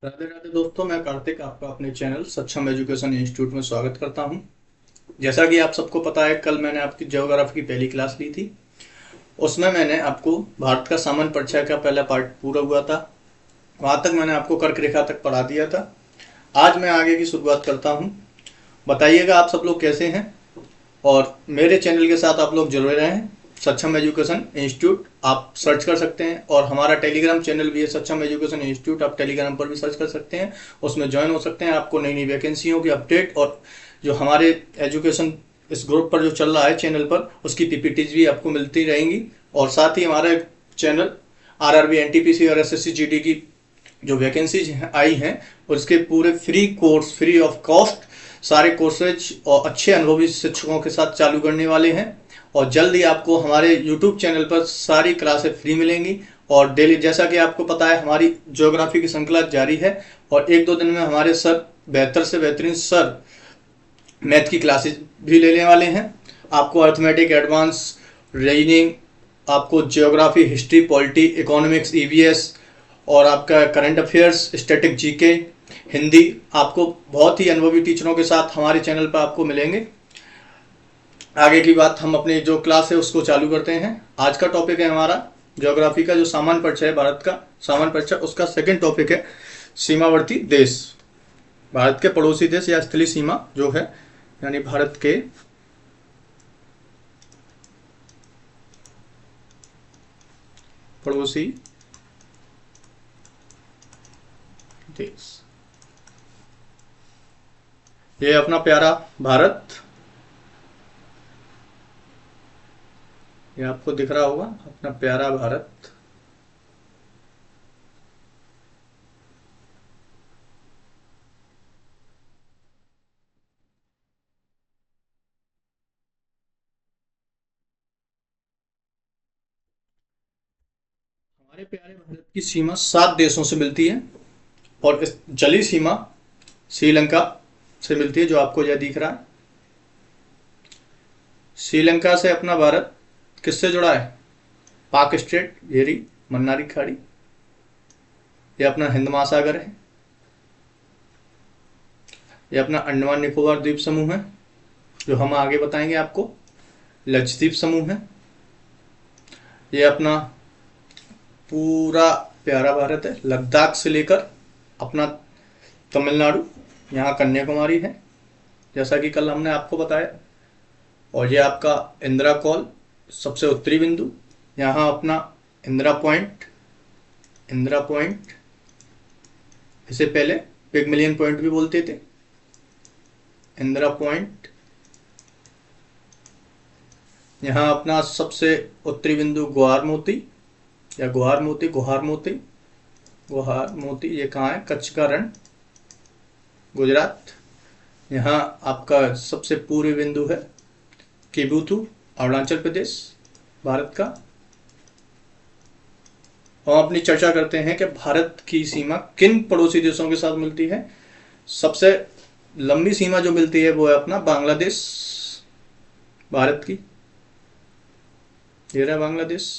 राधे राधे दोस्तों, मैं कार्तिक आपका अपने चैनल सक्षम एजुकेशन इंस्टीट्यूट में स्वागत करता हूं। जैसा कि आप सबको पता है, कल मैंने आपकी ज्योग्राफी की पहली क्लास ली थी। उसमें मैंने आपको भारत का सामान्य परिचय का पहला पार्ट पूरा हुआ था। वहां तक मैंने आपको कर्क रेखा तक पढ़ा दिया था। आज मैं आगे की शुरुआत करता हूं। बताइएगा आप सब लोग कैसे हैं, और मेरे चैनल के साथ आप लोग जुड़े रहें। सक्षम एजुकेशन इंस्टीट्यूट आप सर्च कर सकते हैं, और हमारा टेलीग्राम चैनल भी है सक्षम एजुकेशन इंस्टीट्यूट। आप टेलीग्राम पर भी सर्च कर सकते हैं, उसमें ज्वाइन हो सकते हैं। आपको नई नई वैकेंसियों की अपडेट और जो हमारे एजुकेशन इस ग्रुप पर जो चल रहा है चैनल पर, उसकी पीपीटीज भी आपको मिलती रहेंगी। और साथ ही हमारे चैनल आरआरबी एनटीपीसी और एसएससी जीडी की जो वैकेंसीज आई हैं, उसके पूरे free course, free of cost सारे कोर्सेज और अच्छे अनुभवी शिक्षकों के साथ चालू करने वाले हैं। और जल्द ही आपको हमारे यूट्यूब चैनल पर सारी क्लासें फ्री मिलेंगी। और डेली, जैसा कि आपको पता है, हमारी ज्योग्राफी की श्रृंखला जारी है, और एक दो दिन में हमारे सर, बेहतर से बेहतरीन सर, मैथ की क्लासेज भी लेने वाले हैं। आपको अर्थमेटिक, एडवांस, रीजनिंग, आपको geography, history, polity, economics, EVS, और आपका current affairs, static GK, Hindi, आपको बहुत ही अनुभवी टीचरों के साथ हमारे चैनल पर आपको मिलेंगे। आगे की बात, हम अपनी जो क्लास है उसको चालू करते हैं। आज का टॉपिक है हमारा ज्योग्राफी का जो सामान्य परिचय है, भारत का सामान्य परिचय, उसका सेकंड टॉपिक है सीमावर्ती देश। भारत के पड़ोसी देश या स्थलीय सीमा जो है, यानी भारत के पड़ोसी देश। ये अपना प्यारा भारत, ये आपको दिख रहा होगा, अपना प्यारा भारत। हमारे प्यारे भारत की सीमा 7 देशों से मिलती है, और इस जलीय सीमा श्रीलंका से मिलती है, जो आपको यह दिख रहा है। श्रीलंका से अपना भारत किससे जुड़ा है? पाक स्ट्रेट, भेरी, मन्नारी खाड़ी, ये अपना हिंद महासागर है। ये अपना अंडमान निकोबार द्वीप समूह है, जो हम आगे बताएंगे आपको। लक्षद्वीप समूह है। ये अपना पूरा प्यारा भारत है, लद्दाख से लेकर अपना तमिलनाडु, यहाँ कन्याकुमारी है, जैसा कि कल हमने आपको बताया। और ये आपका इंदिरा कॉल, सबसे उत्तरी बिंदु, यहाँ अपना इंदिरा पॉइंट, इंदिरा पॉइंट, इसे पहले पिगमिलियन पॉइंट भी बोलते थे, इंदिरा पॉइंट। यहाँ अपना सबसे उत्तरी बिंदु गुहार मोती, या गुहार मोती, गुहार मोती, गुहार मोती, ये कहाँ है? कच्छ का रण, गुजरात। यहाँ आपका सबसे पूर्वी बिंदु है किबुथु, अरुणाचल प्रदेश, भारत का। हम अपनी चर्चा करते हैं कि भारत की सीमा किन पड़ोसी देशों के साथ मिलती है। सबसे लंबी सीमा जो मिलती है वो है अपना बांग्लादेश, भारत की। ये रहा बांग्लादेश,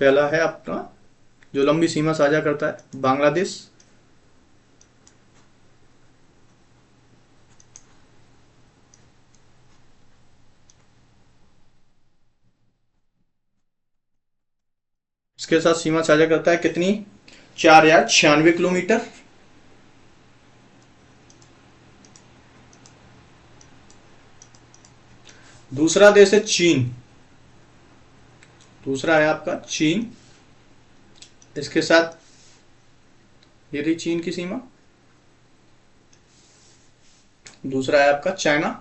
पहला है अपना जो लंबी सीमा साझा करता है, बांग्लादेश। इसके साथ सीमा साझा करता है कितनी? 4096 किलोमीटर। दूसरा देश है चीन, दूसरा है आपका चीन। इसके साथ ये रही चीन की सीमा। दूसरा है आपका चाइना,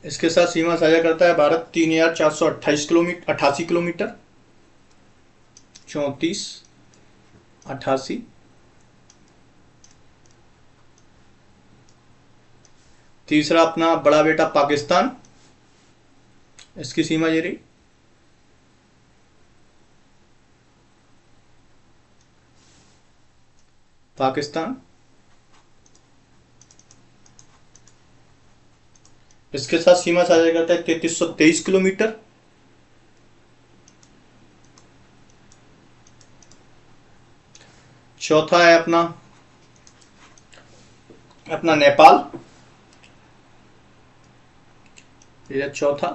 इसके साथ सीमा साझा करता है भारत 3428 किलोमीटर, 88 किलोमीटर, 3488। तीसरा अपना बड़ा बेटा पाकिस्तान, इसकी सीमा ये रही, पाकिस्तान। इसके साथ सीमा साझा करता है 3323 किलोमीटर। चौथा है अपना अपना नेपाल, ये चौथा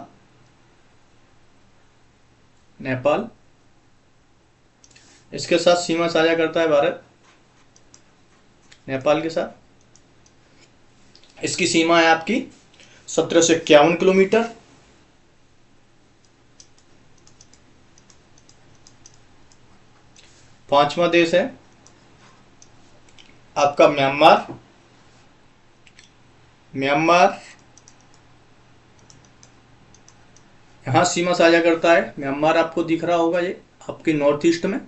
नेपाल। इसके साथ सीमा साझा करता है भारत, नेपाल के साथ। इसकी सीमा है आपकी 1751 किलोमीटर। पांचवा देश है आपका म्यांमार। म्यांमार यहां सीमा साझा करता है। म्यांमार आपको दिख रहा होगा, ये आपके नॉर्थ ईस्ट में,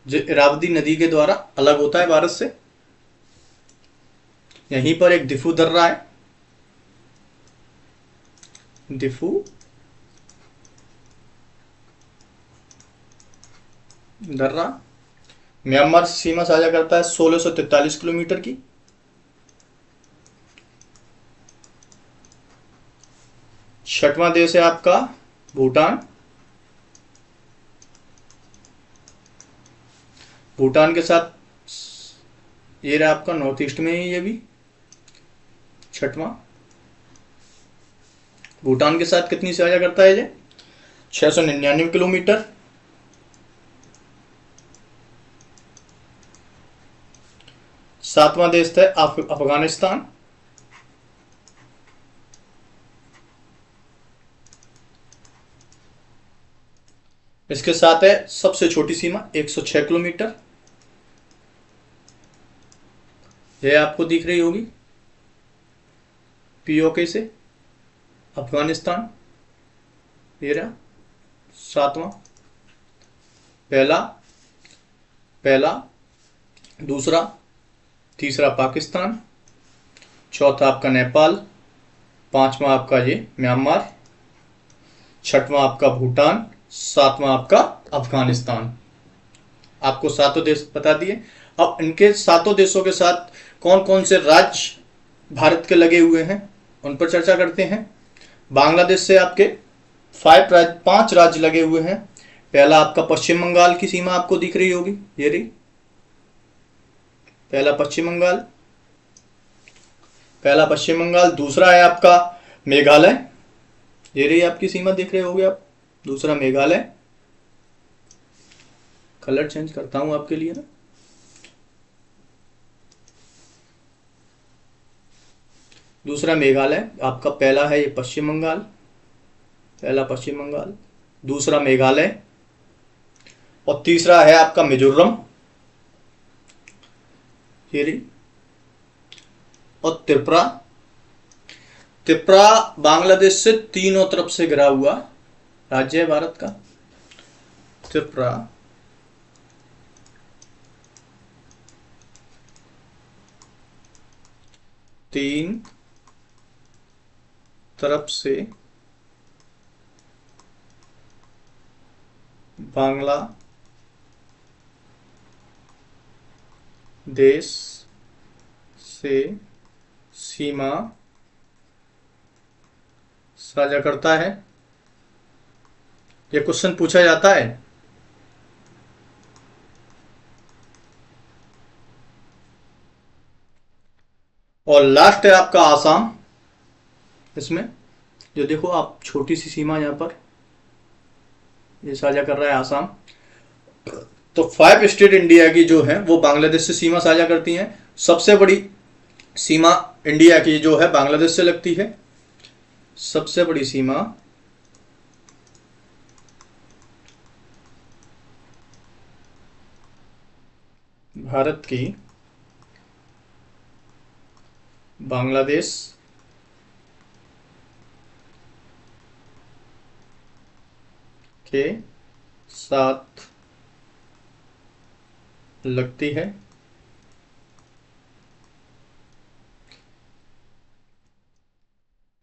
जो इरावदी नदी के द्वारा अलग होता है भारत से। यहीं पर एक दिफू दर्रा है, दिफू दर्रा म्यांमार से सीमा साझा करता है 1643 किलोमीटर की। छठवां देश है आपका भूटान। भूटान के साथ ये रहा आपका नॉर्थ ईस्ट में ही, ये भी छठवां। भूटान के साथ कितनी साझा करता है ये? 699 किलोमीटर। सातवां देश है अफगानिस्तान। इसके साथ है सबसे छोटी सीमा 106 किलोमीटर। यह आपको दिख रही होगी पीओके से अफगानिस्तान। ये रहा सातवां, पहला दूसरा तीसरा पाकिस्तान, चौथा आपका नेपाल, पांचवा आपका ये म्यांमार, छठवां आपका भूटान, सातवां आपका अफगानिस्तान। आपको सातों देश बता दिए। अब इनके सातों देशों के साथ कौन कौन से राज्य भारत के लगे हुए हैं उन पर चर्चा करते हैं। बांग्लादेश से आपके 5 राज्य लगे हुए हैं। पहला आपका पश्चिम बंगाल की सीमा आपको दिख रही होगी, ये रही पहला पश्चिम बंगाल। दूसरा है आपका मेघालय, ये रही आपकी सीमा देख रहे होगे आप, दूसरा मेघालय। कलर चेंज करता हूं आपके लिए ना। दूसरा मेघालय आपका, पहला है ये पश्चिम बंगाल, पहला पश्चिम बंगाल, दूसरा मेघालय, और तीसरा है आपका मिजोरम, ये रही, और त्रिपुरा। त्रिपुरा बांग्लादेश से तीनों तरफ से घिरा हुआ राज्य है भारत का। त्रिपुरा तीन तरफ से बांग्लादेश से सीमा साझा करता है। यह क्वेश्चन पूछा जाता है। और लास्ट है आपका आसाम। इसमें जो देखो आप, छोटी सी सीमा यहां पर ये साझा कर रहा है आसाम। तो 5 स्टेट इंडिया की जो है वो बांग्लादेश से सीमा साझा करती हैं। सबसे बड़ी सीमा इंडिया की जो है बांग्लादेश से लगती है। सबसे बड़ी सीमा भारत की बांग्लादेश के साथ लगती है।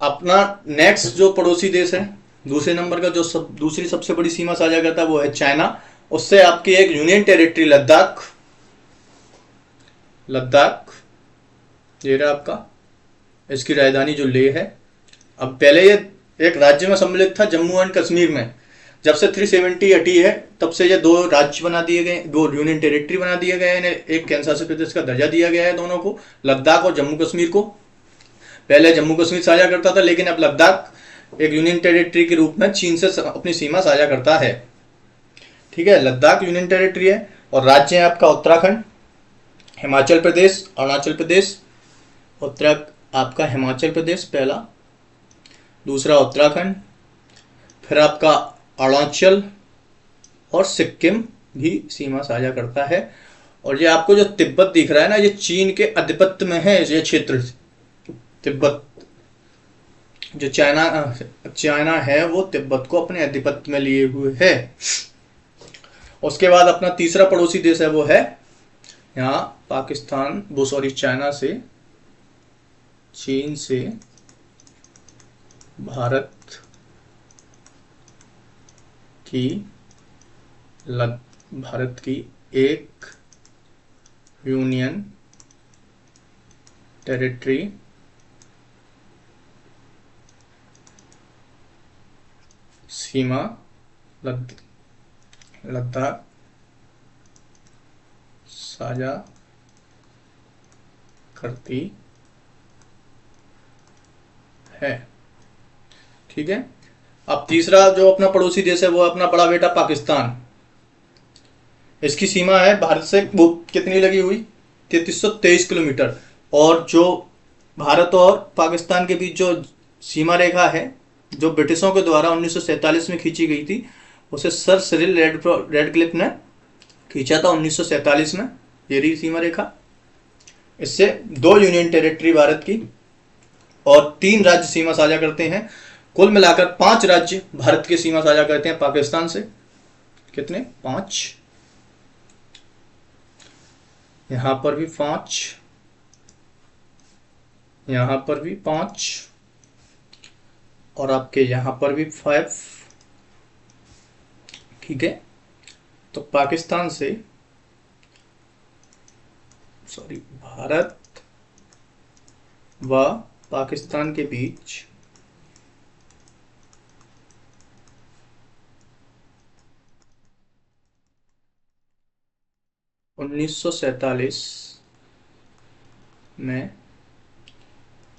अपना नेक्स्ट जो पड़ोसी देश है, दूसरे नंबर का जो दूसरी सबसे बड़ी सीमा साझा करता है वो है चाइना। उससे आपकी एक यूनियन टेरिटरी लद्दाख ये रहा आपका, इसकी राजधानी जो लेह है। अब पहले ये एक राज्य में सम्मिलित था जम्मू एंड कश्मीर में। जब से 370 हटी है तब से ये 2 राज्य बना दिए गए, 2 यूनियन टेरिटरी बना दिए गए हैं, एक केंद्र शासित प्रदेश का दर्जा दिया गया है दोनों को, लद्दाख और जम्मू कश्मीर को। पहले जम्मू कश्मीर साझा करता था, लेकिन अब लद्दाख एक यूनियन टेरिटरी के रूप में चीन से अपनी सीमा साझा करता है। ठीक है, लद्दाख यूनियन टेरिटरी है। और राज्य है आपका उत्तराखंड, हिमाचल प्रदेश, अरुणाचल प्रदेश। आपका हिमाचल प्रदेश पहला, दूसरा उत्तराखंड, फिर आपका अरुणाचल और सिक्किम भी सीमा साझा करता है। और ये आपको जो तिब्बत दिख रहा है ना, ये चीन के आधिपत्य में है ये क्षेत्र। तिब्बत जो चाइना है वो तिब्बत को अपने आधिपत्य में लिए हुए है। उसके बाद अपना तीसरा पड़ोसी देश है वो है यहाँ पाकिस्तान, वो सॉरी चाइना से, चीन से भारत की एक यूनियन टेरिटरी सीमा लद्दाख साझा करती है। ठीक है, अब तीसरा जो अपना पड़ोसी देश है वो अपना बड़ा बेटा पाकिस्तान। इसकी सीमा है भारत से वो कितनी लगी हुई, 3323 किलोमीटर। और जो भारत और पाकिस्तान के बीच जो सीमा रेखा है, जो ब्रिटिशों के द्वारा 1947 में खींची गई थी, उसे सर सिरिल रेडक्लिफ ने खींचा था 1947 में। ये रही सीमा रेखा। इससे 2 यूनियन टेरिटरी भारत की और 3 राज्य सीमा साझा करते हैं। कुल मिलाकर 5 राज्य भारत की सीमा साझा करते हैं पाकिस्तान से। कितने? 5। यहां पर भी 5, यहां पर भी 5 और आपके यहां पर भी 5। ठीक है, तो पाकिस्तान से भारत व पाकिस्तान के बीच (1947) में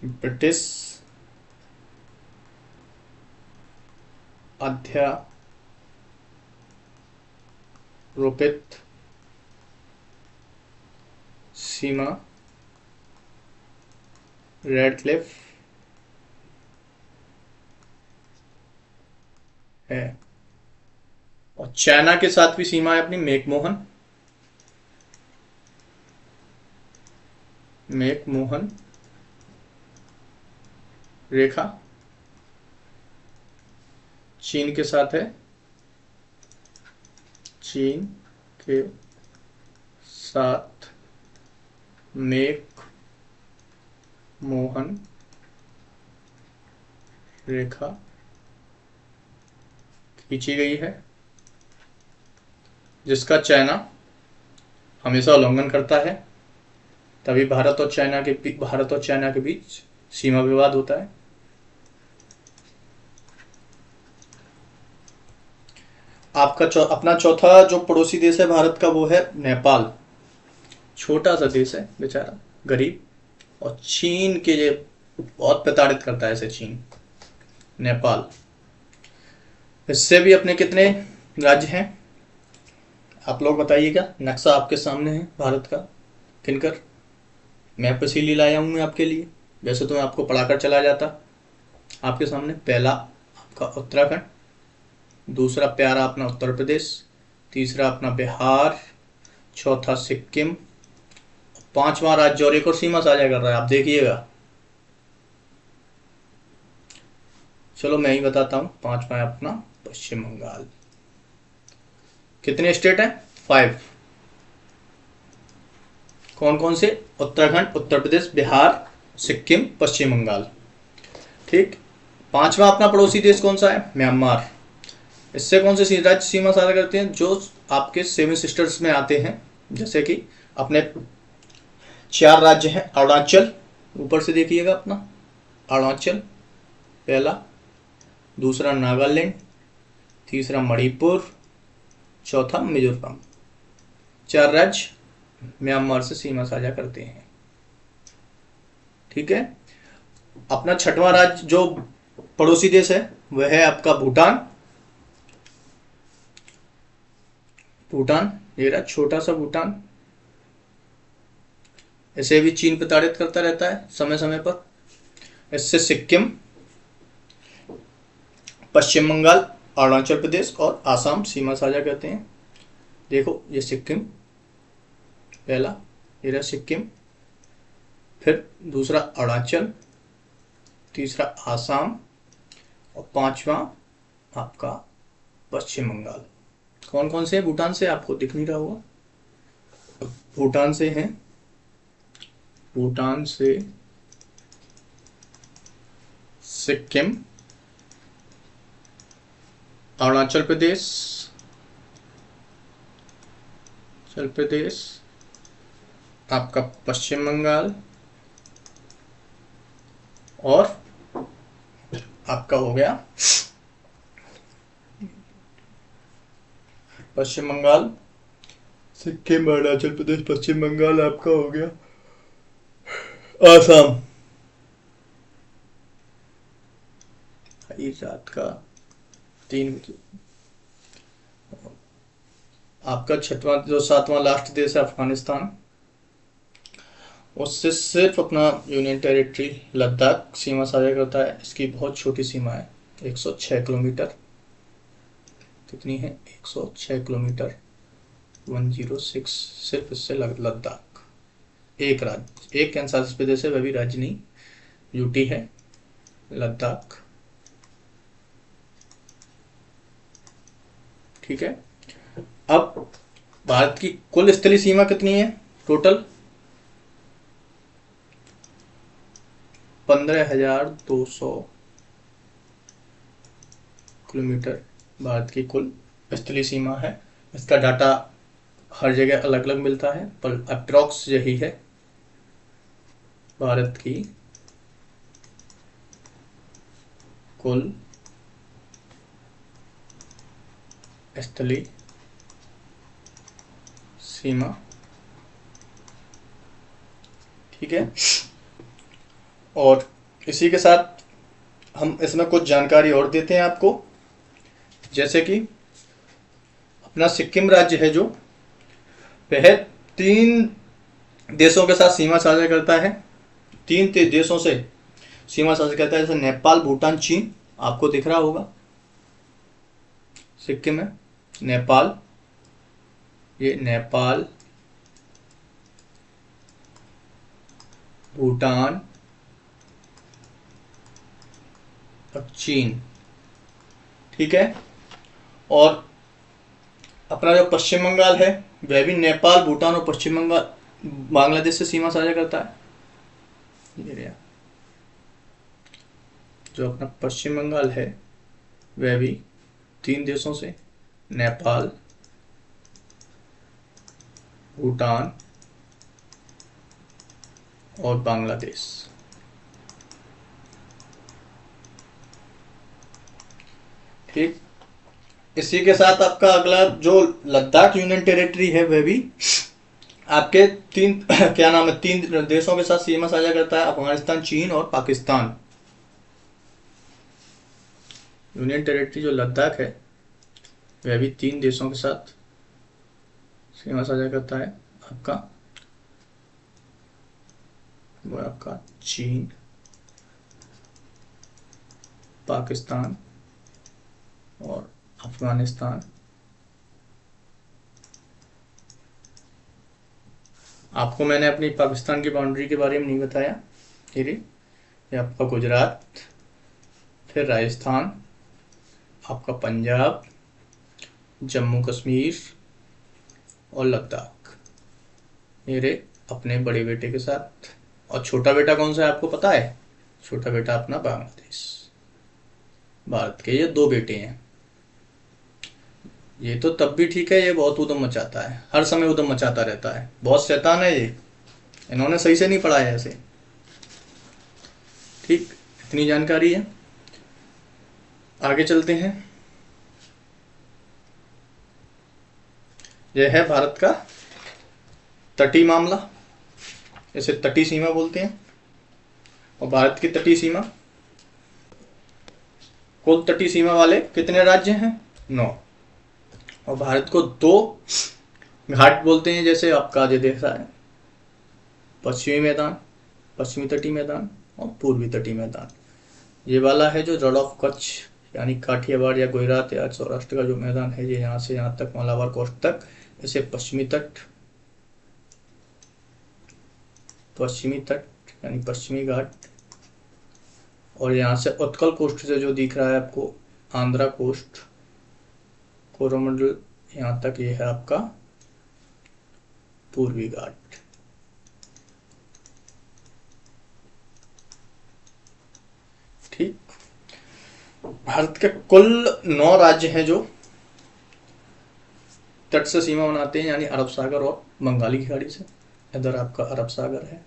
ब्रिटिश अध्यारोपित सीमा रेडक्लिफ है। और चाइना के साथ भी सीमा है अपनी मैकमोहन रेखा। चीन के साथ है, चीन के साथ मैकमोहन रेखा खींची गई है, जिसका चाइना हमेशा उल्लंघन करता है। तभी भारत और चाइना के बीच सीमा विवाद होता है। आपका अपना चौथा जो पड़ोसी देश है भारत का वो है नेपाल। छोटा सा देश है बेचारा, गरीब, और चीन के ये बहुत प्रताड़ित करता है इसे चीन, नेपाल। इससे भी अपने कितने राज्य हैं आप लोग बताइएगा। नक्शा आपके सामने है भारत का, किनकर मैप इसीलिए लाया हूं मैं आपके लिए, वैसे तो मैं आपको पढ़ाकर चला जाता। आपके सामने पहला आपका उत्तराखंड, दूसरा प्यारा अपना उत्तर प्रदेश, तीसरा अपना बिहार, चौथा सिक्किम, 5वां राज्य और एक और सीमा साझा कर रहा है, आप देखिएगा। चलो मैं ही बताता हूं, 5वां अपना पश्चिम बंगाल। कितने स्टेट हैं? 5। कौन कौन से? उत्तराखंड, उत्तर प्रदेश, बिहार, सिक्किम, पश्चिम बंगाल। ठीक। 5वां अपना पड़ोसी देश कौन सा है? म्यांमार। इससे कौन से राज्य सीमा साझा करते हैं? जो आपके 7 सिस्टर्स में आते हैं, जैसे कि अपने 4 राज्य हैं। अरुणाचल, ऊपर से देखिएगा अपना अरुणाचल पहला, दूसरा नागालैंड, तीसरा मणिपुर, चौथा मिजोरम। 4 राज्य म्यांमार से सीमा साझा करते हैं। ठीक है। अपना छठवां राज्य जो पड़ोसी देश है वह है आपका भूटान। भूटान, ये रहा छोटा सा भूटान। इसे भी चीन प्रताड़ित करता रहता है समय समय पर। इससे सिक्किम, पश्चिम बंगाल, अरुणाचल प्रदेश और आसाम सीमा साझा करते हैं। देखो ये सिक्किम, पहला ये रहा सिक्किम, फिर दूसरा अरुणाचल, तीसरा आसाम और पांचवा आपका पश्चिम बंगाल। कौन कौन से हैं भूटान से आपको दिख नहीं रहा होगा। भूटान से हैं, भूटान से सिक्किम, अरुणाचल प्रदेश, आपका पश्चिम बंगाल और आपका हो गया पश्चिम बंगाल, सिक्किम, अरुणाचल प्रदेश, पश्चिम बंगाल, आपका हो गया आसाम। रात का 3 बजे। आपका छठवां जो 7वां लास्ट देश है अफगानिस्तान, उससे सिर्फ अपना यूनियन टेरिटरी लद्दाख सीमा साझा करता है। इसकी बहुत छोटी सीमा है, 106 किलोमीटर। कितनी है? 106 किलोमीटर, 106। सिर्फ इससे लद्दाख एक राज्य, एक केंद्र शासित प्रदेश है, वह भी राज्य नहीं, यूटी है लद्दाख। ठीक है। अब भारत की कुल स्थलीय सीमा कितनी है? टोटल 15,200 किलोमीटर भारत की कुल स्थलीय सीमा है। इसका डाटा हर जगह अलग अलग मिलता है, पर अप्रॉक्स यही है भारत की कुल स्थलीय सीमा। ठीक है। और इसी के साथ हम इसमें कुछ जानकारी और देते हैं आपको, जैसे कि अपना सिक्किम राज्य है जो, वह 3 देशों के साथ सीमा साझा करता है। 3 देशों से सीमा साझा करता है, जैसे नेपाल, भूटान, चीन। आपको दिख रहा होगा सिक्किम है, नेपाल, ये नेपाल, भूटान और चीन। ठीक है। और अपना जो पश्चिम बंगाल है वह भी नेपाल, भूटान और पश्चिम बंगाल, बांग्लादेश से सीमा साझा करता है। ये रहा जो अपना पश्चिम बंगाल है वह भी 3 देशों से, नेपाल, भूटान और बांग्लादेश। ठीक। इसी के साथ आपका अगला जो लद्दाख यूनियन टेरिटरी है वह भी आपके 3 क्या नाम है, 3 देशों के साथ सीमा साझा करता है, अफगानिस्तान, चीन और पाकिस्तान। यूनियन टेरिटरी जो लद्दाख है वह भी 3 देशों के साथ सीमा साझा करता है। वो आपका चीन, पाकिस्तान और अफगानिस्तान। आपको मैंने अपनी पाकिस्तान की बाउंड्री के बारे में नहीं बताया। ये आपका गुजरात, फिर राजस्थान, आपका पंजाब, जम्मू कश्मीर और लद्दाख। मेरे अपने बड़े बेटे के साथ। और छोटा बेटा कौन सा है आपको पता है? छोटा बेटा अपना बांग्लादेश। भारत के ये 2 बेटे हैं। ये तो तब भी ठीक है, ये बहुत उधम मचाता है, हर समय उधम मचाता रहता है, बहुत शैतान है ये। इन्होंने सही से नहीं पढ़ा है ऐसे। ठीक, इतनी जानकारी है। आगे चलते हैं। यह है भारत का तटीय मामला, इसे तटीय सीमा बोलते हैं। और भारत की तटीय सीमा, कुल तटीय सीमा वाले कितने राज्य हैं? 9। और भारत को 2 घाट बोलते हैं, जैसे आपका ये देखा है, पश्चिमी मैदान, पश्चिमी तटीय मैदान और पूर्वी तटीय मैदान। ये वाला है जो रण ऑफ कच्छ यानी काठियावाड़ या गुजरात या सौराष्ट्र का जो मैदान है, ये यहाँ से यहाँ तक मालाबार कोस्ट तक, इसे पश्चिमी तट, पश्चिमी तट यानी पश्चिमी घाट। और यहाँ से उत्कल कोस्ट से जो दिख रहा है आपको, आंध्रा कोस्ट, कोरोमंडल, यहाँ तक ये है आपका पूर्वी घाट। ठीक। भारत के कुल 9 राज्य हैं जो तट से सीमा बनाते हैं, यानी अरब सागर और बंगाली की खाड़ी से। इधर आपका अरब सागर है,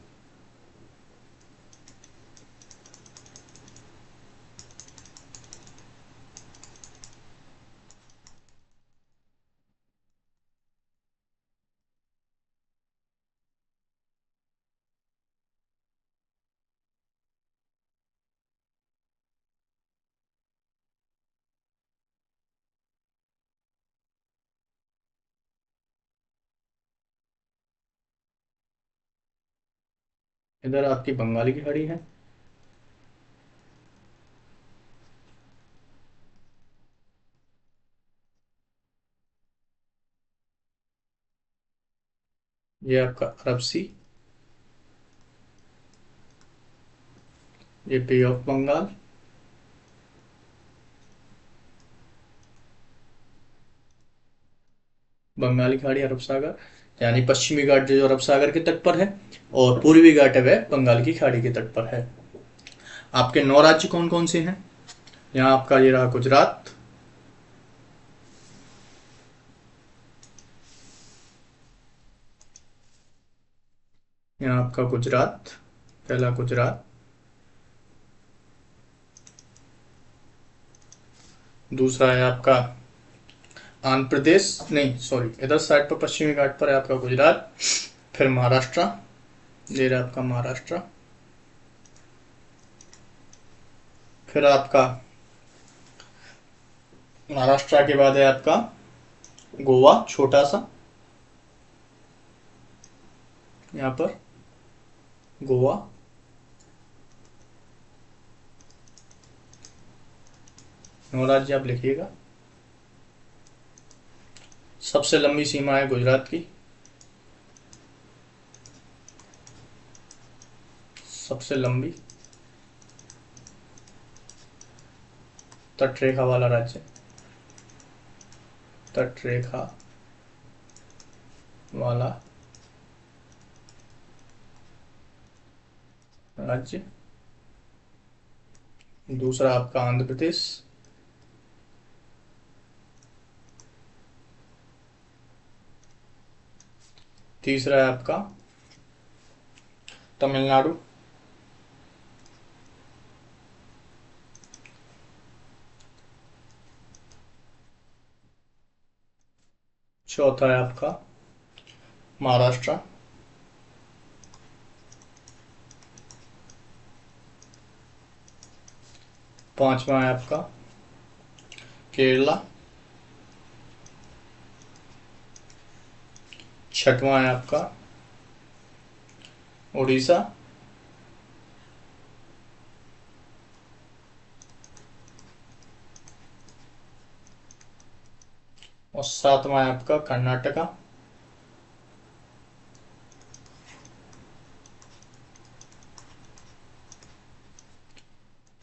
इधर आपकी बंगाली की खाड़ी है, ये आपका अरब सी, ये बे ऑफ बंगाल, बंगाली खाड़ी, अरब सागर, यानी पश्चिमी घाट जो अरब सागर के तट पर है, और पूर्वी घाट है वह बंगाल की खाड़ी के तट पर है। आपके 9 राज्य कौन कौन से हैं? यहाँ आपका ये रहा गुजरात, यहाँ आपका गुजरात, पहला गुजरात, दूसरा है आपका आंध्र प्रदेश, नहीं सॉरी, इधर साइड पर पश्चिमी घाट पर है आपका गुजरात, फिर महाराष्ट्र, ये रहा आपका महाराष्ट्र, फिर आपका महाराष्ट्र के बाद है आपका गोवा, छोटा सा, यहाँ पर गोवा, 9 राज्य आप लिखिएगा। सबसे लंबी सीमा है गुजरात की, सबसे लंबी तटरेखा वाला राज्य, तटरेखा वाला राज्य। दूसरा आपका आंध्र प्रदेश, तीसरा है आपका तमिलनाडु, चौथा है आपका महाराष्ट्र, पांचवा है आपका केरला, छठवां है आपका उड़ीसा, और सातवां है आपका कर्नाटका,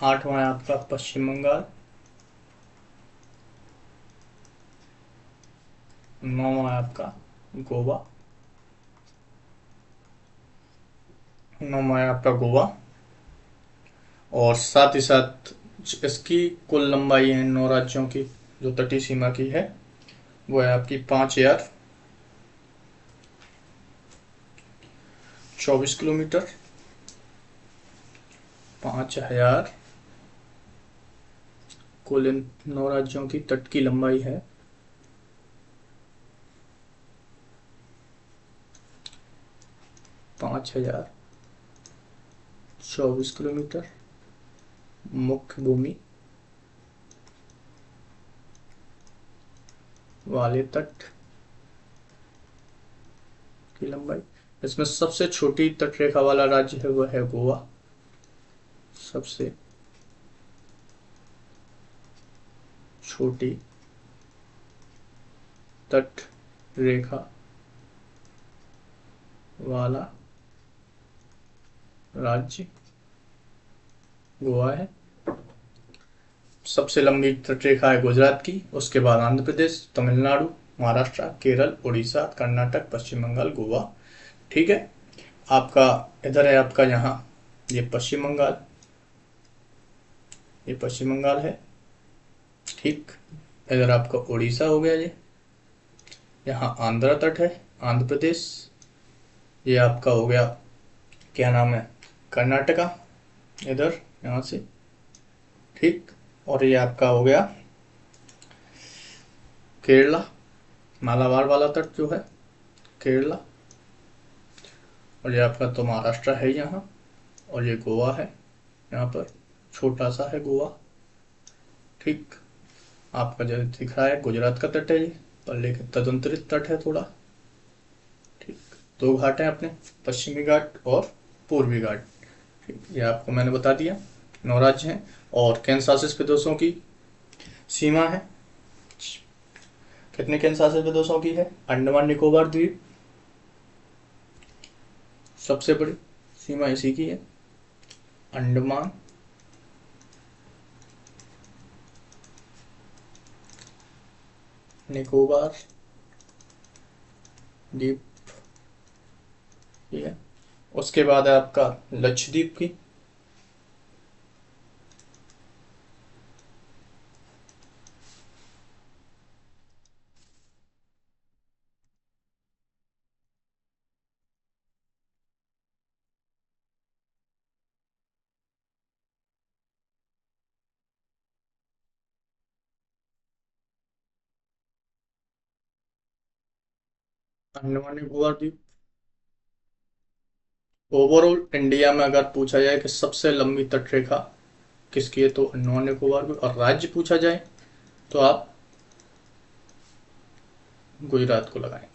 आठवां है आपका पश्चिम बंगाल, नौवां है आपका गोवा, नौवां है आपका गोवा। और साथ ही साथ इसकी कुल लंबाई है 9 राज्यों की जो तटीय सीमा की है, वो है आपकी 5024 किलोमीटर, 5000 कुल इन 9 राज्यों की तट की लंबाई है। 5,024 किलोमीटर। मुख्य भूमि वाले तट की लंबाई। इसमें सबसे छोटी तटरेखा वाला राज्य है वह है गोवा। सबसे छोटी तट रेखा वाला राज्य गोवा है। सबसे लंबी तटरेखा है गुजरात की, उसके बाद आंध्र प्रदेश, तमिलनाडु, महाराष्ट्र, केरल, उड़ीसा, कर्नाटक, पश्चिम बंगाल, गोवा। ठीक है। आपका इधर है आपका यहाँ ये पश्चिम बंगाल, ये पश्चिम बंगाल है। ठीक। इधर आपका उड़ीसा हो गया, ये यहाँ आंध्र तट है, आंध्र प्रदेश। ये आपका हो गया क्या नाम है, कर्नाटका, इधर यहाँ से। ठीक। और ये आपका हो गया केरला, मालाबार वाला तट जो है केरला। और ये आपका तो महाराष्ट्र है यहाँ, और ये गोवा है यहाँ पर, छोटा सा है गोवा। ठीक। आपका जो दिख रहा है गुजरात का तट है ये, पर लेकिन तदंतरित तट है थोड़ा। ठीक। दो घाट हैं अपने, पश्चिमी घाट और पूर्वी घाट। ठीक। ये आपको मैंने बता दिया। 9 राज्य हैं और केंद्र शासित प्रदेशों की सीमा है। कितने केंद्र शासित प्रदेशों की है? अंडमान निकोबार द्वीप सबसे बड़ी सीमा इसी की है, अंडमान निकोबार द्वीप। ठीक है। उसके बाद है आपका लक्षद्वीप की, अंडमान निकोबार द्वीप। ओवरऑल इंडिया में अगर पूछा जाए कि सबसे लंबी तटरेखा किसकी है, तो अंडमान निकोबार की। और राज्य पूछा जाए तो आप गुजरात को लगाएंगे।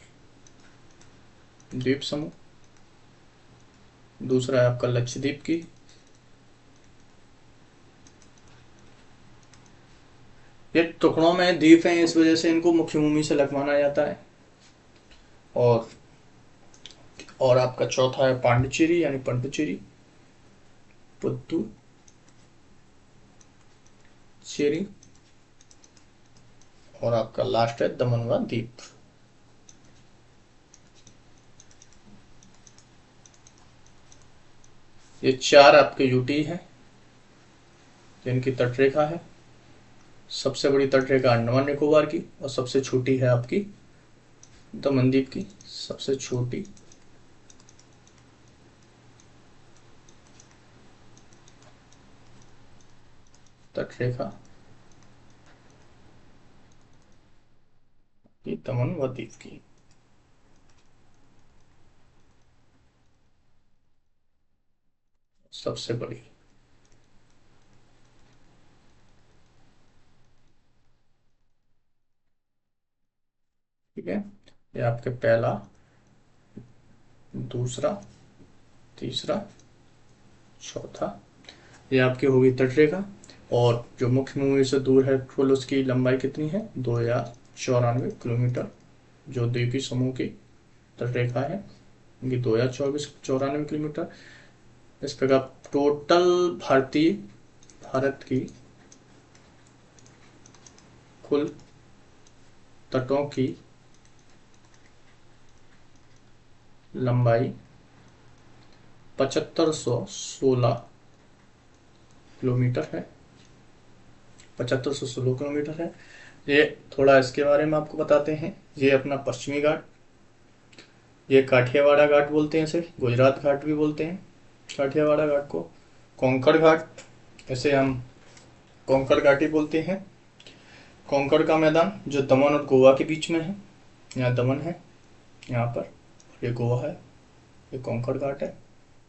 द्वीप समूह। दूसरा है आपका लक्षद्वीप की। ये टुकड़ों में द्वीप हैं, इस वजह से इनको मुख्य भूमि से लगवाना जाता है। और आपका चौथा है पांडिचेरी यानी पुडुचेरी, पुडुचेरी। और आपका लास्ट है दमन व दीव। ये 4 आपके यूटी हैं जिनकी तटरेखा है। सबसे बड़ी तटरेखा अंडमान निकोबार की, और सबसे छोटी है आपकी दमन द्वीप की। सबसे छोटी तटरेखा की दमन व दीव की। सबसे बड़ी। ठीक है। ये आपके पहला, दूसरा, तीसरा, चौथा, ये आपकी होगी तटरेखा। और जो मुख्य भूमि से दूर है, कुल उसकी लंबाई कितनी है? 2094 किलोमीटर। जो द्वीपी समूह की तटरेखा है उनकी 2094 किलोमीटर। इस प्रकार टोटल भारत की कुल तटों की लंबाई 7516 किलोमीटर है। 7516 किलोमीटर है। ये थोड़ा इसके बारे में आपको बताते हैं। ये अपना पश्चिमी घाट, ये काठियावाड़ा घाट बोलते हैं, इसे गुजरात घाट भी बोलते हैं। काठियावाड़ा घाट को कोंकण घाट, इसे हम कोंकण घाट ही बोलते हैं। कोंकण का मैदान जो दमन और गोवा के बीच में है, यहाँ दमन है यहाँ पर, ये गोवा है। ये कोंकण घाट है।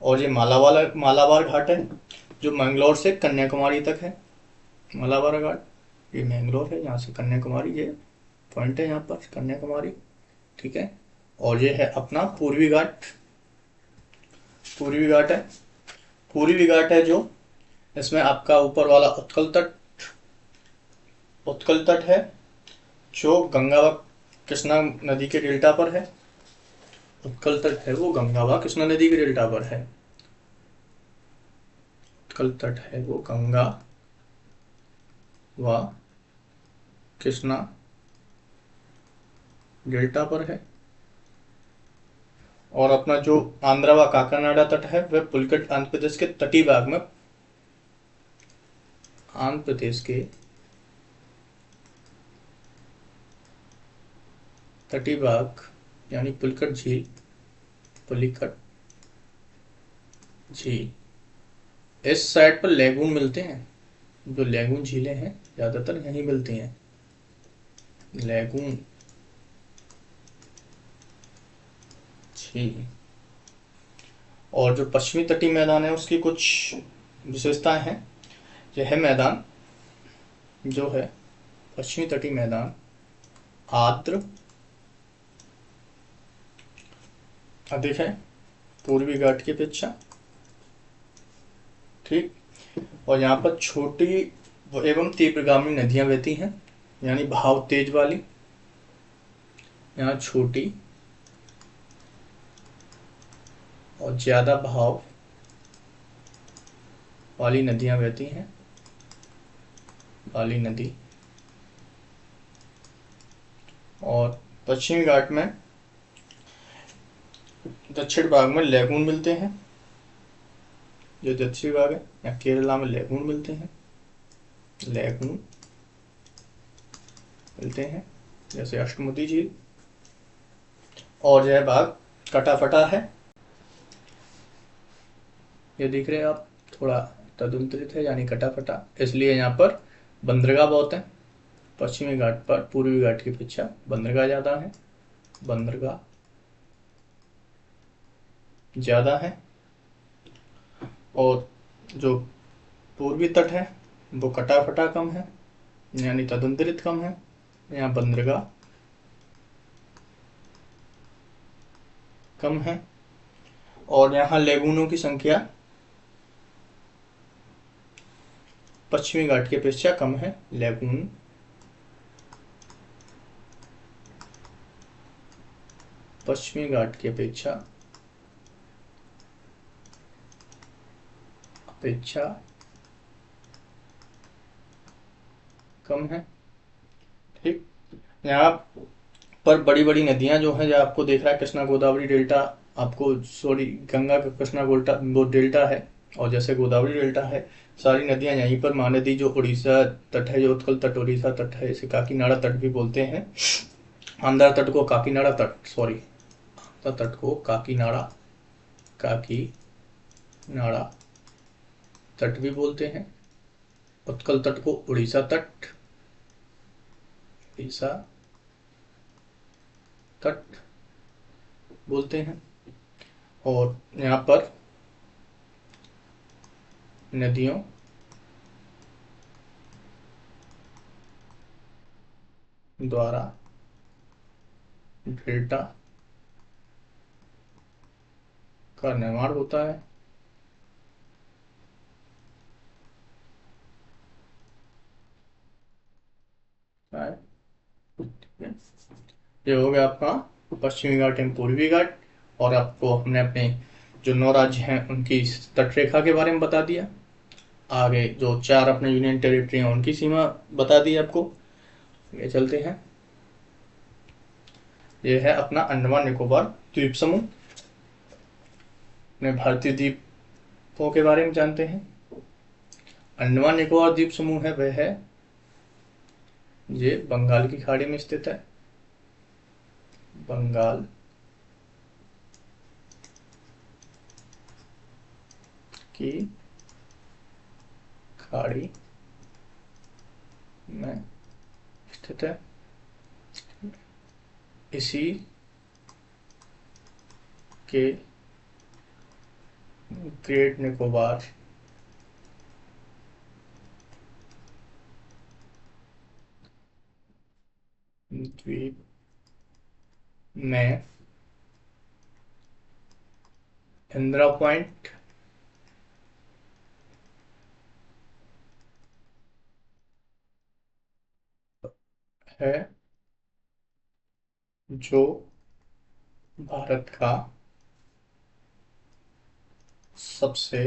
और ये मालाबार घाट है जो मैंगलोर से कन्याकुमारी तक है। मालाबार घाट ये मैंगलोर है, यहाँ से कन्याकुमारी, ये पॉइंट है यहाँ पर कन्याकुमारी, ठीक है। और ये है अपना पूर्वी घाट। पूर्वी घाट है, पूर्वी घाट है जो इसमें आपका ऊपर वाला उत्कल तट है जो गंगा व कृष्णा नदी के डेल्टा पर है। उत्कल तट है वो गंगा व कृष्णा नदी के डेल्टा पर है। उत्कल तट है वो गंगा व कृष्णा डेल्टा पर है। और अपना जो आंध्रा व काकानाडा तट है वह पुलकट आंध्र प्रदेश के तटीय भाग में, आंध्र प्रदेश के तटीय भाग यानी पुलकट झील, पुलिकट झील, इस साइड पर लेगून मिलते हैं। जो लेगून झीलें हैं ज्यादातर यहीं मिलती हैं, लेगून झील। और जो पश्चिमी तटीय मैदान है उसकी कुछ विशेषताएं हैं। यह मैदान जो है पश्चिमी तटीय मैदान आर्द्र अधिक है पूर्वी घाट की अपेक्षा, ठीक। और यहाँ पर छोटी एवं तीव्रगामी नदियां बहती हैं, यानी बहाव तेज वाली। यहाँ छोटी और ज्यादा बहाव वाली नदियां बहती हैं, वाली नदी। और पश्चिमी घाट में दक्षिण भाग में लेगून मिलते हैं। जो दक्षिणी भाग है या केरला में लेगून मिलते हैं, लेगून मिलते हैं जैसे अष्टमुदी झील। और यह भाग कटाफटा है, ये दिख रहे हैं आप, थोड़ा तदुंतरित है यानी कटाफटा, इसलिए यहाँ पर बंदरगाह बहुत है। पश्चिमी घाट पर पूर्वी घाट की अपेक्षा बंदरगाह ज्यादा है, बंदरगाह ज्यादा है। और जो पूर्वी तट है वो कटाफटा कम है यानी तदुंतरित कम है, यहाँ बंदरगाह कम है। और यहाँ लेगूनों की संख्या पश्चिमी घाट की अपेक्षा कम है। लेगून पश्चिमी घाट की अपेक्षा कम है, ठीक। यहाँ पर बड़ी बड़ी नदियां जो हैं, जो आपको देख रहा है कृष्णा गोदावरी डेल्टा, आपको सॉरी गंगा का कृष्णा गोल्टा वो डेल्टा है। और जैसे गोदावरी डेल्टा है, सारी नदियां यहीं पर, महानदी जो उड़ीसा तट है, जो उत्कल तट उड़ीसा तट है, इसे काकीनाडा तट भी बोलते हैं। आंध्रा तट को काकीनाडा तट, सॉरी आंध्रा तट को काकीनाडा तट भी बोलते हैं। उत्कल तट को उड़ीसा तट बोलते हैं। और यहाँ पर नदियों द्वारा डेल्टा का निर्माण होता है। ये हो गया आपका पश्चिमी घाट एवं पूर्वी घाट। और आपको हमने अपने जो 9 राज्य हैं उनकी तटरेखा के बारे में बता दिया। आगे जो 4 अपने यूनियन टेरिटरी हैं उनकी सीमा बता दी आपको। ये चलते हैं, ये है अपना अंडमान निकोबार द्वीप समूह। अपने भारतीय द्वीपों के बारे में जानते हैं। अंडमान निकोबार द्वीप समूह है वह है ये बंगाल की खाड़ी में स्थित है, बंगाल की खाड़ी में स्थित है। इसी के ग्रेट निकोबार द्वीप में इंदिरा पॉइंट है जो भारत का सबसे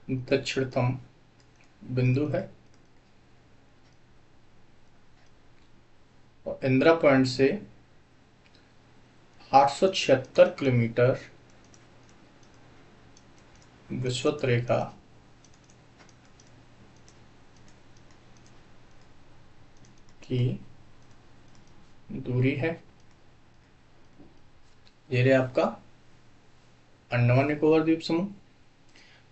दक्षिणतम बिंदु है और इंदिरा पॉइंट से 876 किलोमीटर विषुवत रेखा की दूरी है। ये रहा आपका अंडमान निकोबार द्वीप समूह।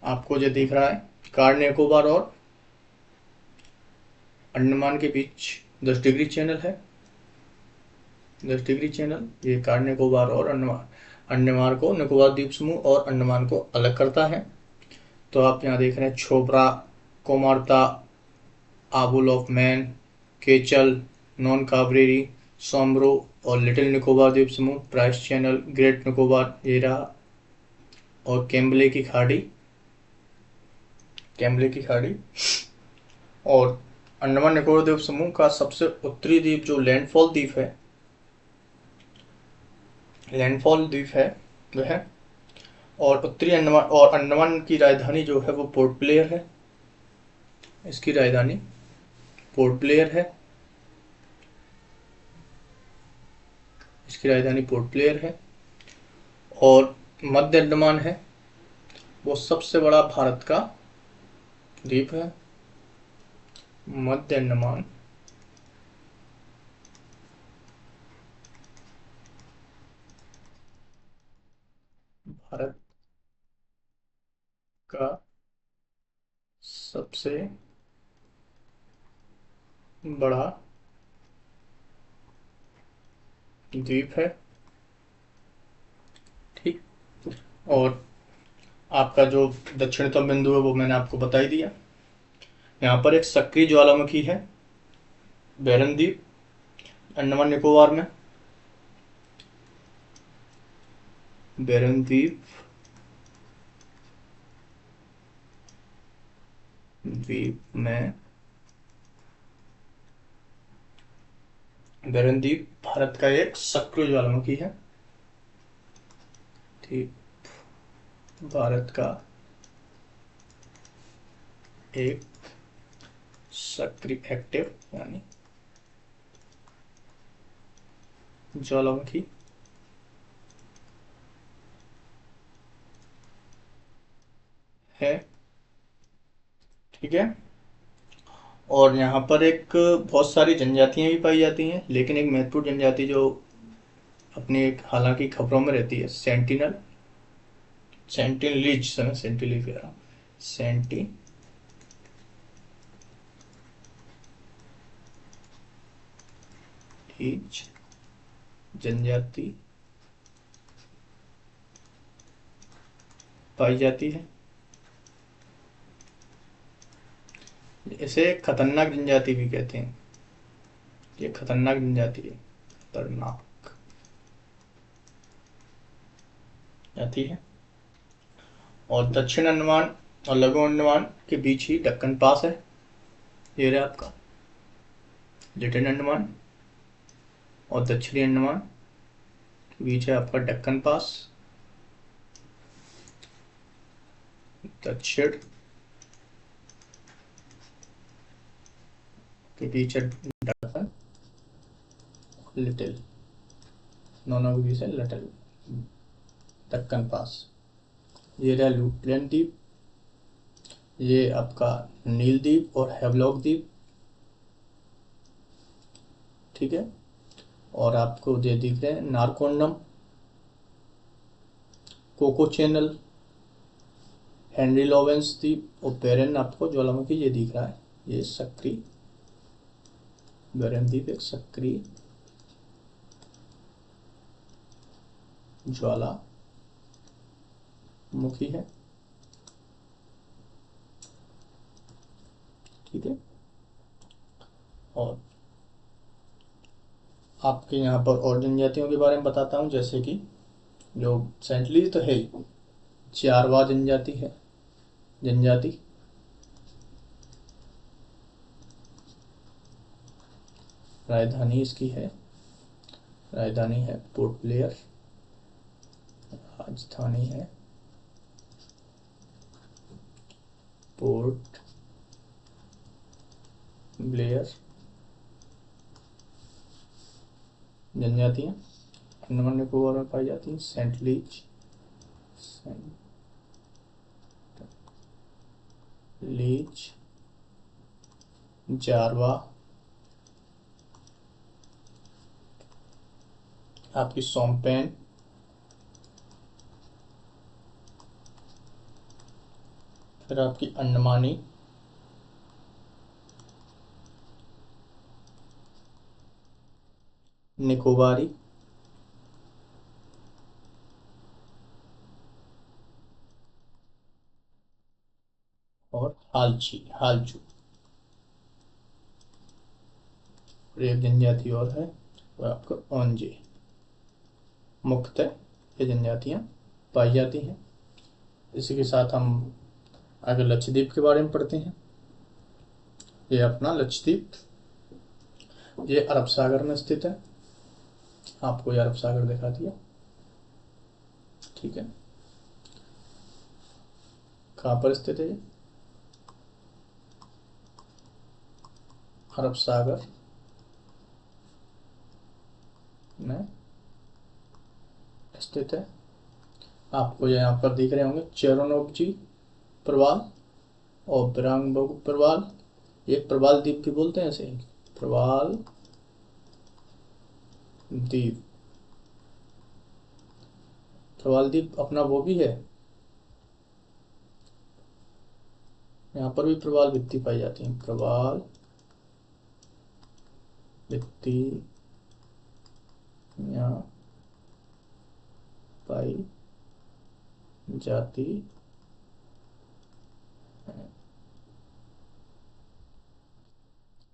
आपको जो दिख रहा है कार निकोबार और अंडमान के बीच 10 डिग्री चैनल है। 10 डिग्री चैनल ये कार निकोबार और अंडमान को निकोबार द्वीप समूह और अंडमान को अलग करता है। तो आप यहाँ देख रहे हैं छोबरा, कोमारता, आबुल ऑफ मैन, केचल, नॉन काबरेरी, सोमब्रो और लिटिल निकोबार द्वीप समूह, प्राइस चैनल, ग्रेट निकोबार ये रहा और कैम्बले की खाड़ी, कैम्बले की खाड़ी। और अंडमान निकोबार द्वीप समूह का सबसे उत्तरी द्वीप जो लैंडफॉल द्वीप है, लैंडफॉल द्वीप है वह, और उत्तरी अंडमान और अंडमान की राजधानी जो है वो पोर्ट ब्लेयर है। इसकी राजधानी पोर्ट ब्लेयर है। इसकी राजधानी पोर्ट ब्लेयर है। और मध्य अंडमान है वो सबसे बड़ा भारत का द्वीप है। मध्य अंडमान भारत का सबसे बड़ा द्वीप है। ठीक। और आपका जो दक्षिणतम बिंदु है वो मैंने आपको बता ही दिया। यहाँ पर एक सक्रिय ज्वालामुखी है बैरन द्वीप, अंडमान निकोबार में। बैरन द्वीप में बैरन द्वीप भारत का एक सक्रिय ज्वालामुखी है। ठीक। भारत का एक सक्रिय एक्टिव यानी ज्वालामुखी है। ठीक है। और यहाँ पर एक बहुत सारी जनजातियां भी पाई जाती हैं, लेकिन एक महत्वपूर्ण जनजाति जो अपनी एक हालांकि खबरों में रहती है, सेंटिनल, सेंटिनलीज मैं सेंटिनलीज कह रहा हूँ, सेंटिनलीज जनजाति पाई जाती है। इसे खतरनाक जनजाति भी कहते हैं। ये खतरनाक जनजाति है, खतरनाक जाती है। और दक्षिण अंडमान और लघु अंडमान के बीच ही दक्कन पास है। ये रहा आपका लिटिल अंडमान और दक्षिणी अंडमान के बीच है आपका दक्कन पास। दक्षिण के बीच है दक्कन, लिटिल, दोनों के बीच है लिटिल दक्कन पास। ये रहा लुटियन द्वीप, ये आपका नील द्वीप और हैवलॉक द्वीप। ठीक है। और आपको ये दिख रहे हैं Narcondam, Coco channel, Henry Lawrence द्वीप और बेरन आपको ज्वालामुखी ये दिख रहा है। ये सक्रिय बेरन द्वीप एक सक्रिय ज्वालामुखी मुखी है, ठीक है। और आपके यहाँ पर और जनजातियों के बारे में बताता हूँ, जैसे कि जो सेंटली तो है ही, चारवा जनजाति है, जनजाति। राजधानी इसकी है, राजधानी है पोर्ट ब्लेयर। राजधानी है पोर्ट ब्लेयर। जनजातियाँ अंडमान निकोबार में पाई जाती हैं, सेंट लीच, जारवा, आपकी सोमपेन, फिर आपकी अंडमानी, निकोबारी, और हालचू। और एक जनजाति और है, वो आपका ओंजे। मुख्यतः ये जनजातियाँ पाई जाती हैं। इसी के साथ हम आगे लक्षद्वीप के बारे में पढ़ते हैं। ये अपना लक्षद्वीप, ये अरब सागर में स्थित है। आपको ये अरब सागर दिखा दिया, ठीक है। कहाँ पर स्थित है ये? अरब सागर में स्थित है। आपको यहाँ पर दिख रहे होंगे चेरोनोवजी प्रवाल और ब्रांगबोग प्रवाल। ये प्रवाल द्वीप भी बोलते हैं ऐसे, प्रवाल द्वीप। प्रवाल द्वीप अपना वो भी है, यहाँ पर भी प्रवाल भित्ति पाई जाती है। प्रवाल भित्ति यहाँ पाई जाती है।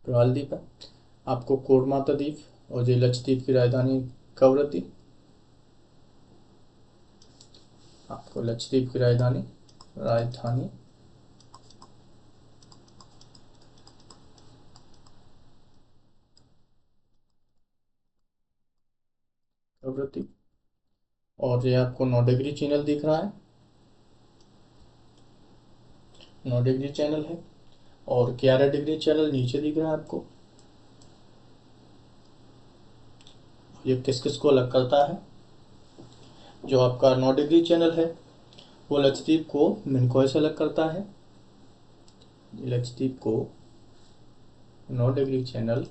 प्रवाल द्वीप है। आपको कोरमाता द्वीप और जो लक्षद्वीप की राजधानी कवरत्ती। आपको लक्षद्वीप की राजधानी कवरत्ती। और ये आपको 9 डिग्री चैनल दिख रहा है, 9 डिग्री चैनल है। और 11 डिग्री चैनल नीचे दिख रहा है आपको। ये किस किस को अलग करता है? जो आपका 9 डिग्री चैनल है वो लक्षद्वीप को मिनकॉय से अलग करता है। लक्षद्वीप को 9 डिग्री चैनल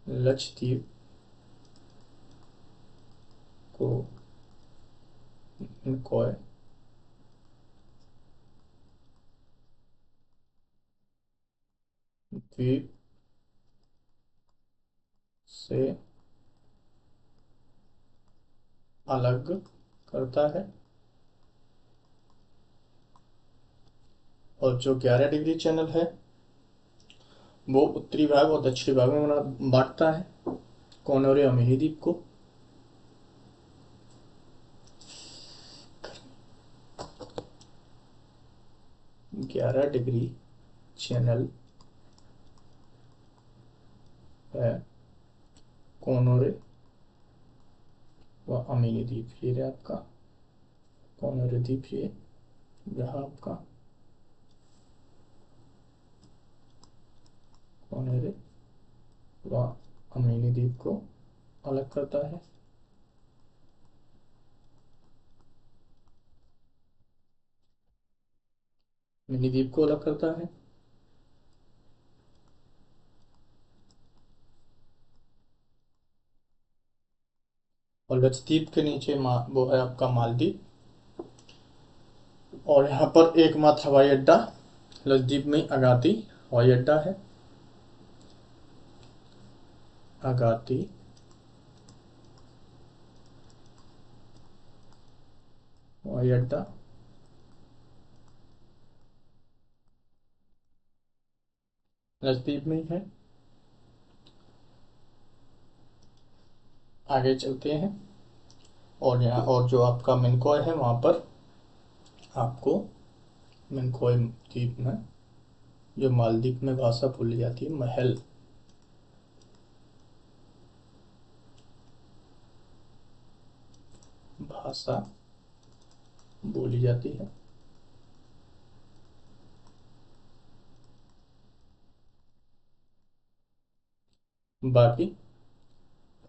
लक्षद्वीप को मिनकॉय द्वीप से अलग करता है। और जो 11 डिग्री चैनल है वो उत्तरी भाग और दक्षिणी भाग में बांटता है, कौन और अमीनी द्वीप को। 11 डिग्री चैनल है कोनोरे व अमीनी द्वीप। ये रहा आपका कोनोरे द्वीप, ये रहा आपका कोनोरे व अमीनी द्वीप को अलग करता है। मिनी द्वीप को अलग करता है। और लक्षद्वीप के नीचे वो है आपका मालदीव। और यहाँ पर एकमात्र हवाई अड्डा लक्षद्वीप में अगाती हवाई अड्डा है। अगाती हवाई अड्डा लक्षद्वीप में ही है। आगे चलते हैं, और यहाँ और जो आपका मिनकॉय है वहाँ पर आपको मिनकॉय द्वीप में जो मालदीव में भाषा बोली जाती है महल, भाषा बोली जाती है। बाकी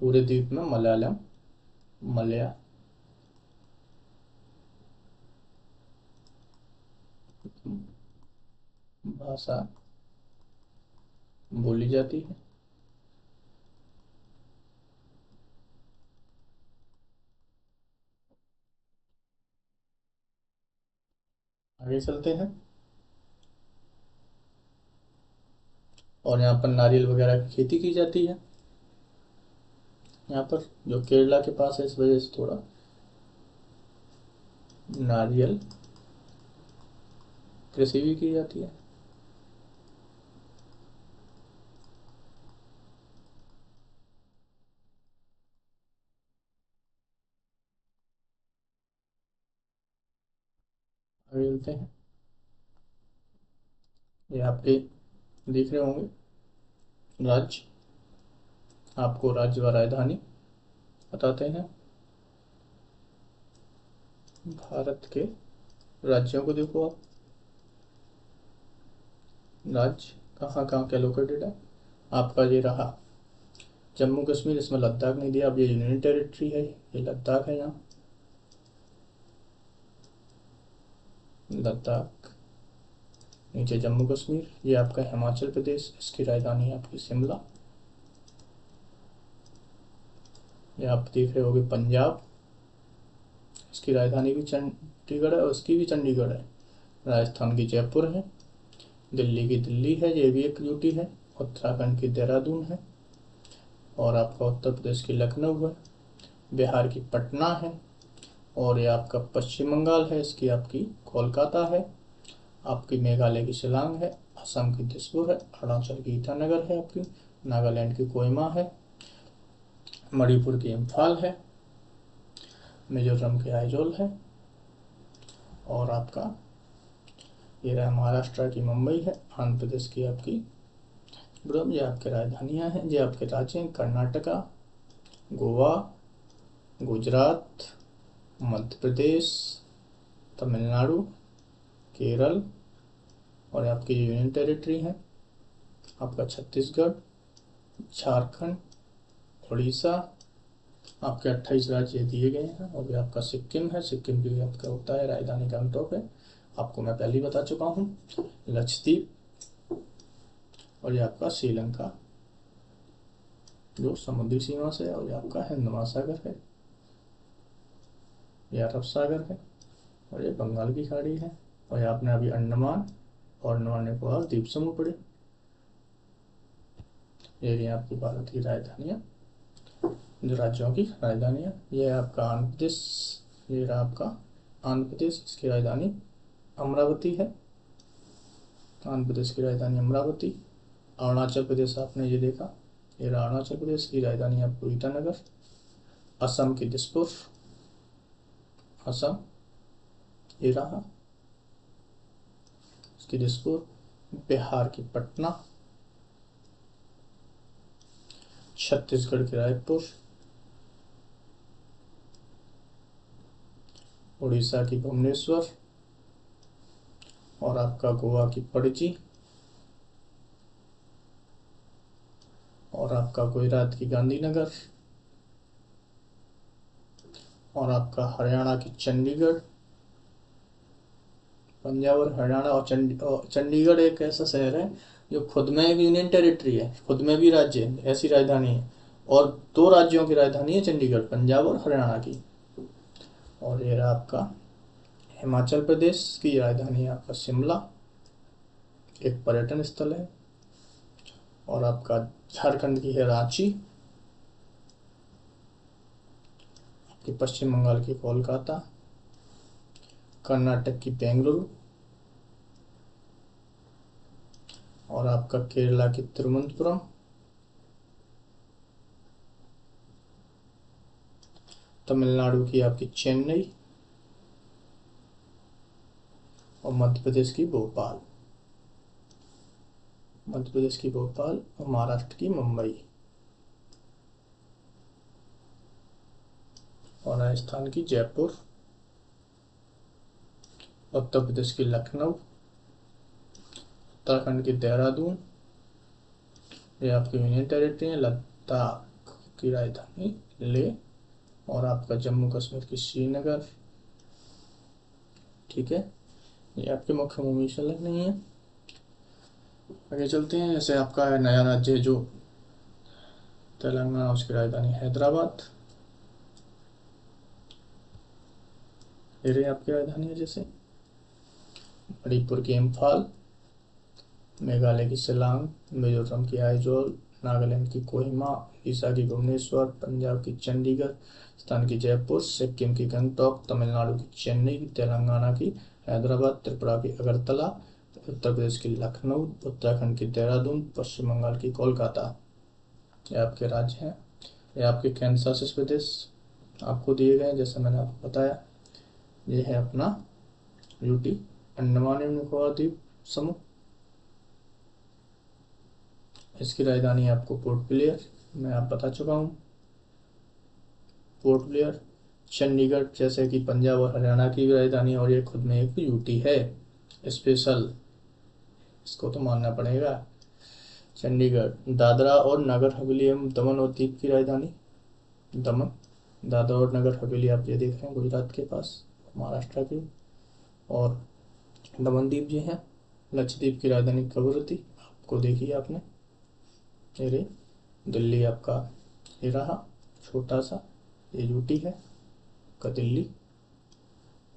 पूरे द्वीप में मलयालम मलया भाषा बोली जाती है। आगे चलते हैं, और यहाँ पर नारियल वगैरह की खेती की जाती है। यहाँ पर जो केरला के पास है इस वजह से थोड़ा नारियल कृषि भी की जाती है। आगे चलते हैं, ये आपके दिख रहे होंगे राज्य, आपको राज्य व राजधानी बताते हैं। भारत के राज्यों को देखो आप, राज्य कहाँ कहाँ क्या लोकेटेड है। आपका ये रहा जम्मू कश्मीर, इसमें लद्दाख नहीं दिया, अब ये यूनियन टेरिटरी है, ये लद्दाख है। यहाँ लद्दाख, नीचे जम्मू कश्मीर, ये आपका हिमाचल प्रदेश, इसकी राजधानी है आपकी शिमला। ये आप देख रहे होगे पंजाब, इसकी राजधानी भी चंडीगढ़ है और उसकी भी चंडीगढ़ है। राजस्थान की जयपुर है, दिल्ली की दिल्ली है, ये भी एक यूटी है। उत्तराखंड की देहरादून है, और आपका उत्तर प्रदेश की लखनऊ है। बिहार की पटना है, और ये आपका पश्चिम बंगाल है, इसकी आपकी कोलकाता है। आपकी मेघालय की शिलांग है, असम की दिसपुर है, अरुणाचल की ईटानगर है, आपकी नागालैंड की कोहिमा है, मणिपुर की इम्फाल है, मिजोरम की आइजोल है, और आपका ये रहा महाराष्ट्र की मुंबई है, आंध्र प्रदेश की आपकी ब्रह्म। ये आपके राजधानियाँ हैं, ये आपके राज्य हैं कर्नाटका, गोवा, गुजरात, मध्य प्रदेश, तमिलनाडु, केरल, और आपकी यूनियन टेरिटरी है आपका छत्तीसगढ़, झारखंड, उड़ीसा। आपके 28 राज्य दिए गए हैं, और ये आपका सिक्किम है, सिक्किम भी आपका होता है, राजधानी गंगटोक है, आपको मैं पहले ही बता चुका हूँ। लक्षद्वीप, और ये आपका श्रीलंका जो समुद्री सीमा से है, और ये आपका हिंद महासागर है, ये अरब सागर है, और ये बंगाल की खाड़ी है, और ये आपने अभी अंडमान और निकोबार द्वीप समूह पढ़े। ये रही आपकी भारत की राजधानियाँ, जो राज्यों की राजधानियाँ। ये आपका आंध्र प्रदेश, ये रहा आपका आंध्र प्रदेश, इसकी राजधानी अमरावती है, आंध्र प्रदेश की राजधानी अमरावती। अरुणाचल प्रदेश आपने ये देखा, ये रहा अरुणाचल प्रदेश की राजधानी आपको ईटानगर। असम की दिसपुर, असम ये रहा इसकी दिसपुर। बिहार की पटना, छत्तीसगढ़ की रायपुर, उड़ीसा की भुवनेश्वर, और आपका गोवा की पणजी, और आपका गुजरात की गांधीनगर, और आपका हरियाणा की चंडीगढ़। पंजाब और हरियाणा और चंडीगढ़ एक ऐसा शहर है जो खुद में एक यूनियन टेरिटरी है, खुद में भी राज्य है, ऐसी राजधानी है। और दो राज्यों की राजधानी है चंडीगढ़, पंजाब और हरियाणा की। और ये रहा आपका हिमाचल प्रदेश की राजधानी है आपका शिमला, एक पर्यटन स्थल है। और आपका झारखंड की है रांची, आपकी पश्चिम बंगाल की कोलकाता, कर्नाटक की बेंगलुरु और आपका केरला की तिरुवनंतपुरम, तमिलनाडु की आपकी चेन्नई और मध्य प्रदेश की भोपाल, मध्य प्रदेश की भोपाल और महाराष्ट्र की मुंबई और राजस्थान की जयपुर, उत्तर प्रदेश की लखनऊ, उत्तराखंड की देहरादून, ये आपकी यूनियन टेरिटरी है, लद्दाख की राजधानी लेह और आपका जम्मू कश्मीर की श्रीनगर। ठीक है, ये आपके मुख्य भूमि संलग्न नहीं है। आगे चलते हैं। जैसे आपका नया राज्य जो तेलंगाना, उसकी राजधानी हैदराबाद, ये रही आपकी राजधानी है। जैसे मणिपुर की इम्फाल, मेघालय की शिलांग, मिजोरम की आइजोल, नागालैंड की कोहिमा, उड़ीसा की भुवनेश्वर, पंजाब की चंडीगढ़, राजस्थान की जयपुर, सिक्किम की गंगटोक, तमिलनाडु की चेन्नई, तेलंगाना की हैदराबाद, त्रिपुरा की अगरतला, उत्तर प्रदेश की लखनऊ, उत्तराखंड की देहरादून, पश्चिम बंगाल की कोलकाता। ये आपके राज्य हैं। ये आपके केंद्र शासित प्रदेश आपको दिए गए हैं, जैसे मैंने आपको बताया। ये है अपना यूटी, अंडमान एवं निकोबार द्वीप समूह। इसकी राजधानी आपको पोर्ट ब्लेयर, मैं आप बता चुका हूँ, पोर्ट ब्लेयर। चंडीगढ़ जैसे कि पंजाब और हरियाणा की राजधानी, और ये खुद में एक यूटी है स्पेशल, इसको तो मानना पड़ेगा। चंडीगढ़। दादरा और नगर हवेली एवं दमन और दीव की राजधानी दमन, दादरा और नगर हवेली आप ये देख रहे हैं गुजरात के पास, महाराष्ट्र की। और दमन दीव जी हैं। लक्षद्वीप की राजधानी कवरत्ती आपको देखी आपने, ये रही। दिल्ली आपका ये रहा छोटा सा, ये यूटी है का दिल्ली।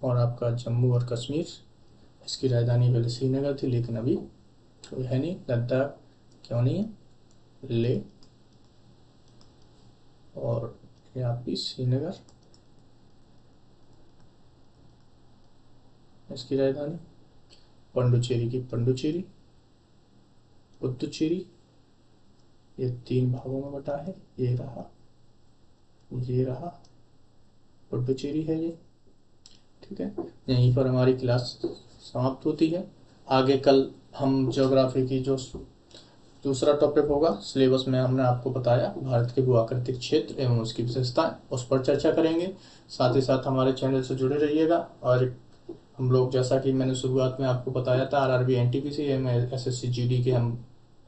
और आपका जम्मू और कश्मीर, इसकी राजधानी पहले श्रीनगर थी लेकिन अभी कोई है नहीं। लद्दाख क्यों नहीं है, ले। और ये आपकी श्रीनगर, इसकी राजधानी। पंडुचेरी की पंडुचेरी, पुदुचेरी, ये 3 भागों में बटा है। ये रहा, ये रहा, पुडुचेरी है ये। ठीक है, यहीं पर हमारी क्लास समाप्त होती है। आगे कल हम ज्योग्राफी की जो दूसरा टॉपिक होगा सिलेबस में, हमने आपको बताया भारत के भूआकृतिक क्षेत्र एवं उसकी विशेषताएं, उस पर चर्चा करेंगे। साथ ही साथ हमारे चैनल से जुड़े रहिएगा। और हम लोग, जैसा कि मैंने शुरुआत में आपको बताया था, आरआरबी एनटीपीसी एवं एसएससी जीडी के हम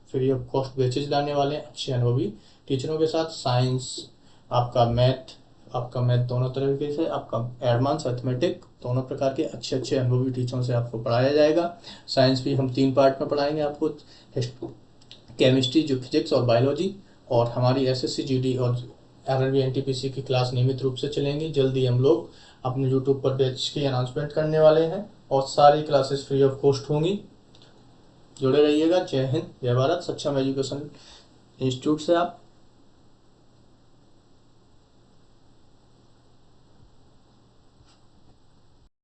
फ्री ऑफ कॉस्ट बैचेज लाने वाले हैं अच्छे अनुभवी टीचरों के साथ। साइंस, आपका मैथ दोनों तरीके से, आपका एडवांस अर्थमेटिक, दोनों प्रकार के अच्छे अनुभवी टीचरों से आपको पढ़ाया जाएगा। साइंस भी हम 3 पार्ट में पढ़ाएंगे आपको, केमिस्ट्री जो फिजिक्स और बायोलॉजी। और हमारी एसएससी जीडी और आरआरबी एनटीपीसी की क्लास नियमित रूप से चलेंगी। जल्दी हम लोग अपने यूट्यूब पर बैच की अनाउंसमेंट करने वाले हैं और सारी क्लासेस फ्री ऑफ कॉस्ट होंगी। जुड़े रहिएगा। जय हिंद, जय भारत। सक्षम एजुकेशन इंस्टीट्यूट से आप